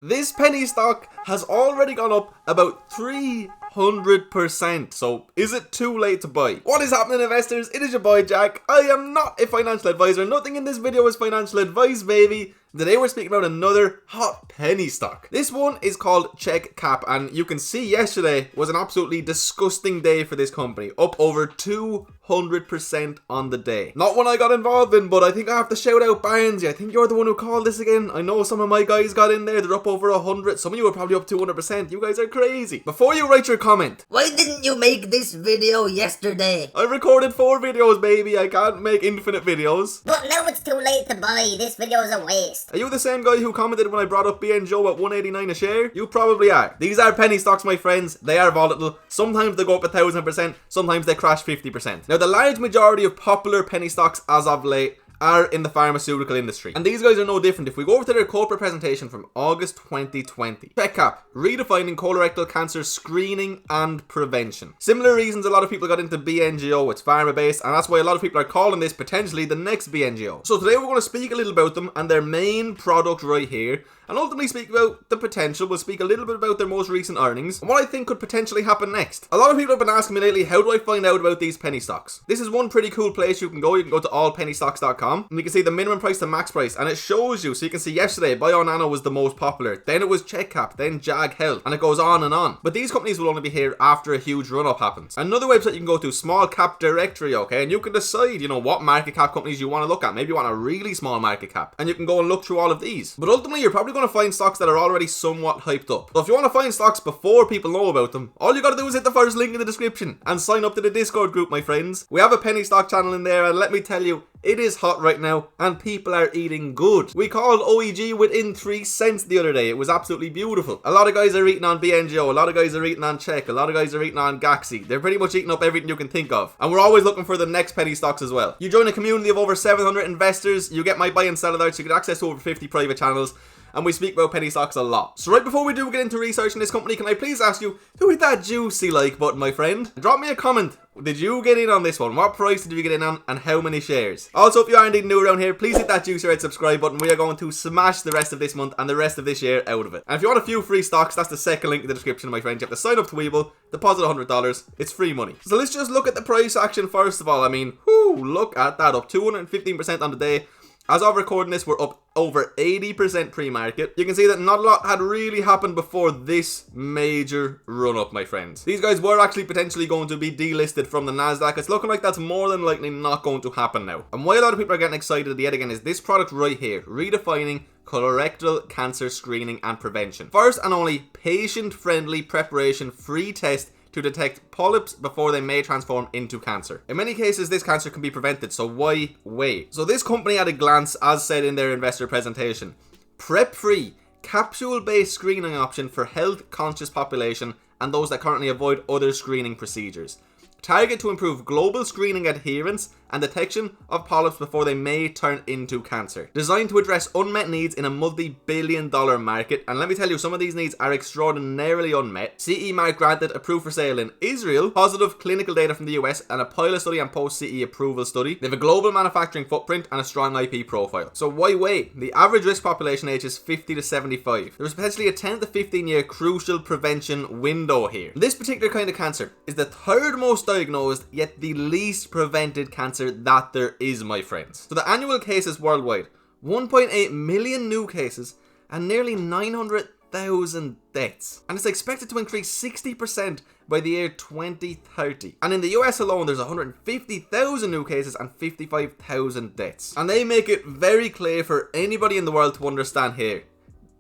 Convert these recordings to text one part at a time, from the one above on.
This penny stock has already gone up about 300%, so is it too late to buy? What is happening, investors? It is your boy Jack. I am not a financial advisor. Nothing in this video is financial advice, baby. Today we're speaking about another hot penny stock. This one is called Chek, and you can see yesterday was an absolutely disgusting day for this company, up over 200% on the day. Not one I got involved in, but I think I have to shout out Barnesy. I think you're the one who called this again. I know some of my guys got in there, they're up over 100. Some of you are probably up 200%. You guys are crazy. Before you write your comment, why didn't you make this video yesterday? I recorded 4 videos, baby. I can't make infinite videos. But now it's too late to buy. This video is a waste. Are you the same guy who commented when I brought up Bngo at 189 a share? You probably are. These are penny stocks, my friends. They are volatile. Sometimes they go up 1,000%. Sometimes they crash 50%. Now, the large majority of popular penny stocks as of late are in the pharmaceutical industry, and these guys are no different. If we go over to their corporate presentation from August 2020, Chek, redefining colorectal cancer screening and prevention. Similar reasons a lot of people got into Bngo. It's pharma based, and that's why a lot of people are calling this potentially the next Bngo. So today we're going to speak a little about them and their main product right here, and ultimately speak about the potential. We'll speak a little bit about their most recent earnings and what I think could potentially happen next. A lot of people have been asking me lately, how do I find out about these penny stocks? This is one pretty cool place you can go. You can go to allpennystocks.com and you can see the minimum price to max price, and it shows you. So you can see yesterday Bionano was the most popular, then it was Chek, then Jag Health, and it goes on and on. But these companies will only be here after a huge run up happens. Another website you can go to, small cap directory, okay, and you can decide, you know, what market cap companies you want to look at. Maybe you want a really small market cap, and you can go and look through all of these. But ultimately you're probably going to find stocks that are already somewhat hyped up. So if you want to find stocks before people know about them, all you got to do is hit the first link in the description and sign up to the Discord group, my friends. We have a penny stock channel in there, and let me tell you, it is hot right now and people are eating good. We called OEG within 3 cents the other day. It was absolutely beautiful. A lot of guys are eating on Bngo, a lot of guys are eating on Chek, a lot of guys are eating on Gacy. They're pretty much eating up everything you can think of. And we're always looking for the next penny stocks as well. You join a community of over 700 investors, you get my buy and sell alerts, you get access to over 50 private channels, and we speak about penny stocks a lot. So right before we do get into researching this company, can I please ask you, who hit that juicy like button, my friend? Drop me a comment. Did you get in on this one? What price did you get in on, and how many shares? Also, if you are indeed new around here, please hit that juicy red subscribe button. We are going to smash the rest of this month and the rest of this year out of it. And if you want a few free stocks, that's the second link in the description, my friend. You have to sign up to Webull, deposit $100. It's free money. So let's just look at the price action first of all. I mean, whoo, look at that, up 215% on the day. As of recording this, we're up over 80% pre-market. You can see that not a lot had really happened before this major run-up, my friends. These guys were actually potentially going to be delisted from the Nasdaq. It's looking like that's more than likely not going to happen now. And why a lot of people are getting excited yet again is this product right here, redefining colorectal cancer screening and prevention. First and only patient-friendly preparation-free test to detect polyps before they may transform into cancer. In many cases, this cancer can be prevented, so why wait? So this company at a glance, as said in their investor presentation, prep-free, capsule-based screening option for health-conscious population and those that currently avoid other screening procedures. Target to improve global screening adherence and detection of polyps before they may turn into cancer. Designed to address unmet needs in a multi-billion-dollar market. And let me tell you, some of these needs are extraordinarily unmet. CE mark granted, approved for sale in Israel, positive clinical data from the US, and a pilot study and post-CE approval study. They have a global manufacturing footprint and a strong IP profile. So why wait? The average risk population age is 50 to 75. There is potentially a 10 to 15 year crucial prevention window here. This particular kind of cancer is the third most diagnosed, yet the least prevented cancer that there is, my friends. So the annual cases worldwide, 1.8 million new cases and nearly 900,000 deaths. And it's expected to increase 60% by the year 2030. And in the US alone, there's 150,000 new cases and 55,000 deaths. And they make it very clear for anybody in the world to understand here,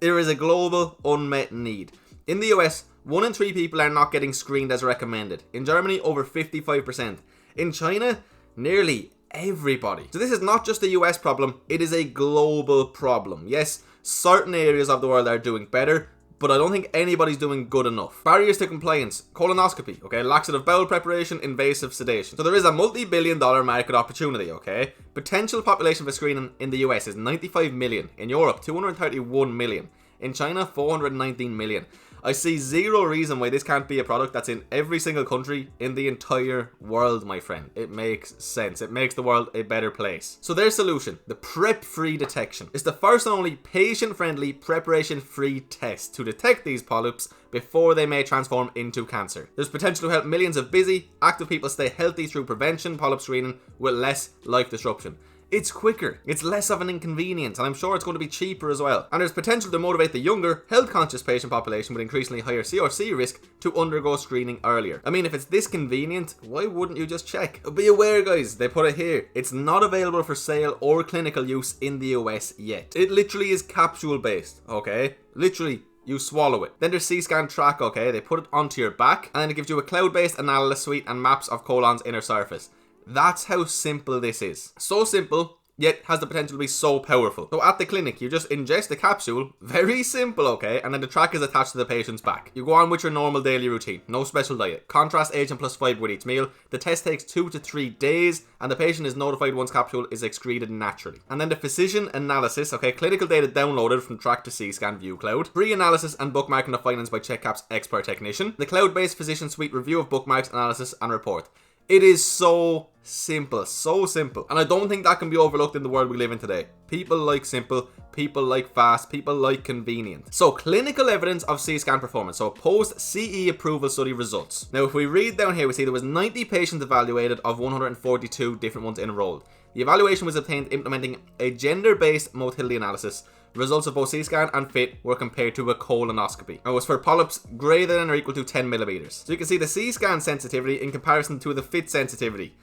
there is a global unmet need. In the US, 1 in 3 people are not getting screened as recommended. In Germany, over 55%. In China, nearly everybody. So this is not just a US problem, it is a global problem. Yes, certain areas of the world are doing better, but I don't think anybody's doing good enough. Barriers to compliance, colonoscopy, okay, laxative bowel preparation, invasive sedation. So there is a multi-billion-dollar market opportunity, okay? Potential population for screening in the US is 95 million. In Europe, 231 million. In China, 419 million. I see zero reason why this can't be a product that's in every single country in the entire world, my friend. It makes sense. It makes the world a better place. So their solution, the prep-free detection, is the first and only patient-friendly, preparation-free test to detect these polyps before they may transform into cancer. There's potential to help millions of busy, active people stay healthy through prevention polyp screening with less life disruption. It's quicker, it's less of an inconvenience, and I'm sure it's going to be cheaper as well. And there's potential to motivate the younger, health-conscious patient population with increasingly higher CRC risk to undergo screening earlier. I mean, if it's this convenient, why wouldn't you just check? Be aware, guys, they put it here. It's not available for sale or clinical use in the US yet. It literally is capsule-based, okay? Literally. You swallow it. Then there's C-scan track, okay? They put it onto your back, and then it gives you a cloud-based analysis suite and maps of colon's inner surface. That's how simple this is. So simple, yet has the potential to be so powerful. So at the clinic, you just ingest the capsule, very simple, okay? And then the track is attached to the patient's back. You go on with your normal daily routine, no special diet. Contrast agent plus fiber with each meal. The test takes 2 to 3 days, and the patient is notified once capsule is excreted naturally. And then the physician analysis, okay? Clinical data downloaded from track to C-scan view cloud. Pre-analysis and bookmarking of findings by Chek's expert technician. The cloud-based physician suite review of bookmarks, analysis, and report. It is so simple, so simple. And I don't think that can be overlooked in the world we live in today. People like simple, people like fast, people like convenient. So clinical evidence of C-scan performance. So post-CE approval study results. Now if we read down here, we see there was 90 patients evaluated of 142 different ones enrolled. The evaluation was obtained implementing a gender-based motility analysis. Results of both C-scan and FIT were compared to a colonoscopy. It was for polyps greater than or equal to 10 millimeters. So you can see the C-scan sensitivity in comparison to the FIT sensitivity.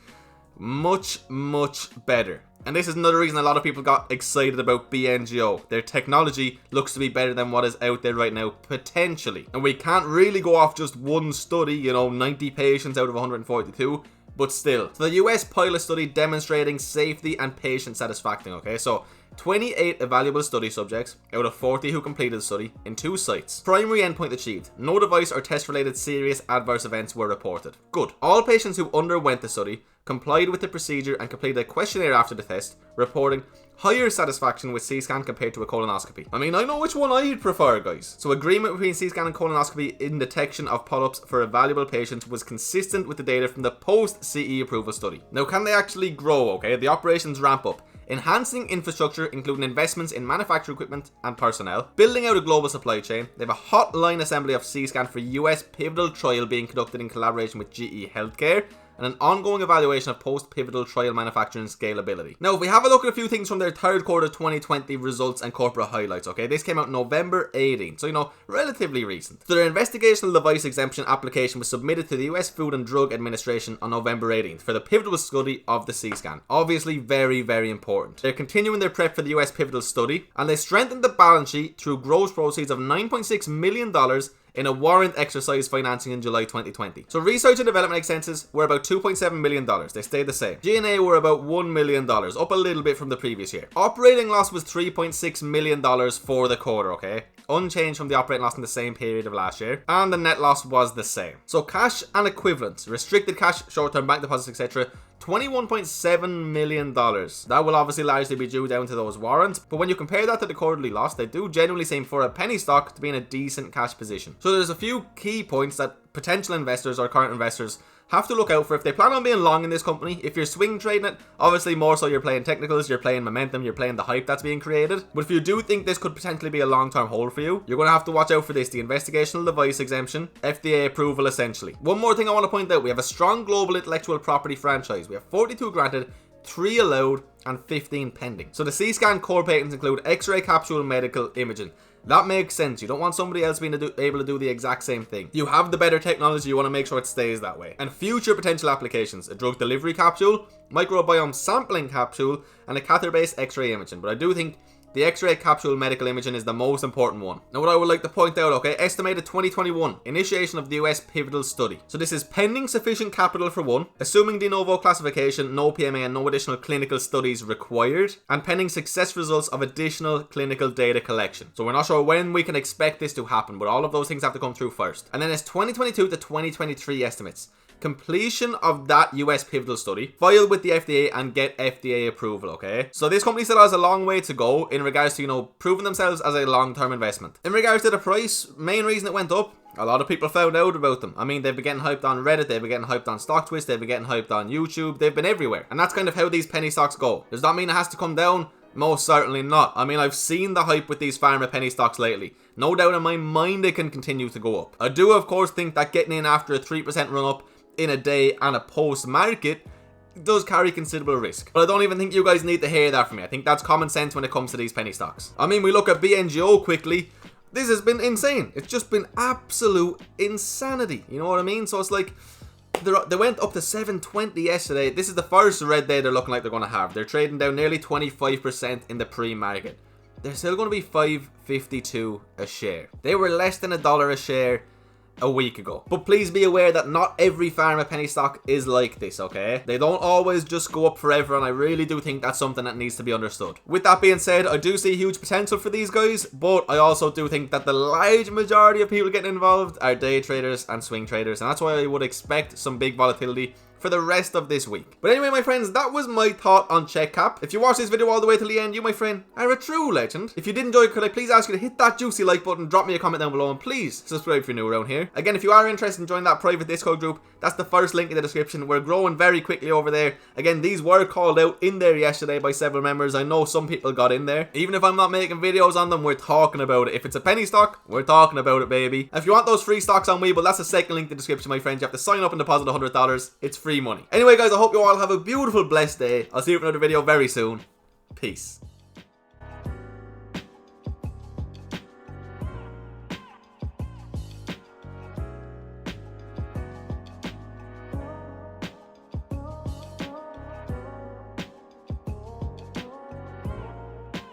Much better. And this is another reason a lot of people got excited about Bngo. Their technology looks to be better than what is out there right now, potentially. And we can't really go off just one study, you know, 90 patients out of 142. But still. So the US pilot study demonstrating safety and patient satisfaction, okay? So 28 evaluable study subjects out of 40 who completed the study in 2 sites. Primary endpoint achieved. No device or test related serious adverse events were reported. Good. All patients who underwent the study complied with the procedure and completed a questionnaire after the test, reporting higher satisfaction with C-scan compared to a colonoscopy. I mean, I know which one I'd prefer, guys. So agreement between C-scan and colonoscopy in detection of polyps for evaluable patients was consistent with the data from the post-CE approval study. Now, can they actually grow, okay? The operations ramp up. Enhancing infrastructure, including investments in manufacturing equipment and personnel. Building out a global supply chain. They have a hotline assembly of C-scan for US pivotal trial being conducted in collaboration with GE Healthcare. And an ongoing evaluation of post-pivotal trial manufacturing scalability. Now, if we have a look at a few things from their third quarter 2020 results and corporate highlights, okay? This came out November 18th, so, you know, relatively recent. So their investigational device exemption application was submitted to the US Food and Drug Administration on November 18th for the pivotal study of the C-scan. Obviously, very important. They're continuing their prep for the US pivotal study, and they strengthened the balance sheet through gross proceeds of $9.6 million in a warrant exercise financing in July 2020. So research and development expenses were about $2.7 million. They stayed the same. G&A were about $1 million, up a little bit from the previous year. Operating loss was $3.6 million for the quarter, okay? Unchanged from the operating loss in the same period of last year. And the net loss was the same. So cash and equivalents, restricted cash, short-term bank deposits, etc. $21.7 million. That will obviously largely be due down to those warrants, but when you compare that to the quarterly loss, they do generally seem for a penny stock to be in a decent cash position. So there's a few key points that potential investors or current investors have to look out for if they plan on being long in this company. If you're swing trading it, obviously more so you're playing technicals, you're playing momentum, you're playing the hype that's being created. But if you do think this could potentially be a long-term hold for you, you're going to have to watch out for this, the investigational device exemption, FDA approval essentially. One more thing I want to point out, we have a strong global intellectual property franchise. We have 42 granted, 3 allowed, and 15 pending. So the C-scan core patents include X-ray capsule medical imaging. That makes sense. You don't want somebody else being able to do the exact same thing. You have the better technology, you want to make sure it stays that way. And future potential applications, a drug delivery capsule, microbiome sampling capsule, and a catheter-based X-ray imaging. But I do think the X-ray capsule medical imaging is the most important one. Now what I would like to point out, okay, estimated 2021, initiation of the US pivotal study. So this is pending sufficient capital for one, assuming de novo classification, no PMA and no additional clinical studies required, and pending success results of additional clinical data collection. So we're not sure when we can expect this to happen, but all of those things have to come through first. And then it's 2022 to 2023 estimates. completion of that US pivotal study, file with the FDA and get FDA approval, okay? So this company still has a long way to go in regards to, you know, proving themselves as a long-term investment. In regards to the price, main reason it went up, a lot of people found out about them. I mean, they've been getting hyped on Reddit, they've been getting hyped on StockTwist, they've been getting hyped on YouTube, they've been everywhere. And that's kind of how these penny stocks go. Does that mean it has to come down? Most certainly not. I mean, I've seen the hype with these pharma penny stocks lately. No doubt in my mind they can continue to go up. I do, of course, think that getting in after a 3% run up in a day and a post-market does carry considerable risk. But I don't even think you guys need to hear that from me. I think that's common sense when it comes to these penny stocks. I mean, we look at Bngo quickly. This has been insane. It's just been absolute insanity. You know what I mean? So it's like, they went up to 720 yesterday. This is the first red day they're looking like they're going to have. They're trading down nearly 25% in the pre-market. They're still going to be $5.52 a share. They were less than $1 a share a week ago. But please be aware that not every pharma penny stock is like this, okay? They don't always just go up forever, and I really do think that's something that needs to be understood. With that being said, I do see huge potential for these guys, but I also do think that the large majority of people getting involved are day traders and swing traders, and that's why I would expect some big volatility for the rest of this week. But anyway, my friends, that was my thought on Chek Cap. If you watched this video all the way till the end, you, my friend, are a true legend. If you did enjoy it, could I please ask you to hit that juicy like button, drop me a comment down below, and please subscribe if you're new around here. Again, if you are interested in joining that private Discord group, that's the first link in the description. We're growing very quickly over there. Again, these were called out in there yesterday by several members. I know some people got in there. Even if I'm not making videos on them, we're talking about it. If it's a penny stock, we're talking about it, baby. If you want those free stocks on Webull, that's the second link in the description, my friends. You have to sign up and deposit $100. It's free money. Anyway, guys, I hope you all have a beautiful, blessed day. I'll see you for another video very soon. Peace.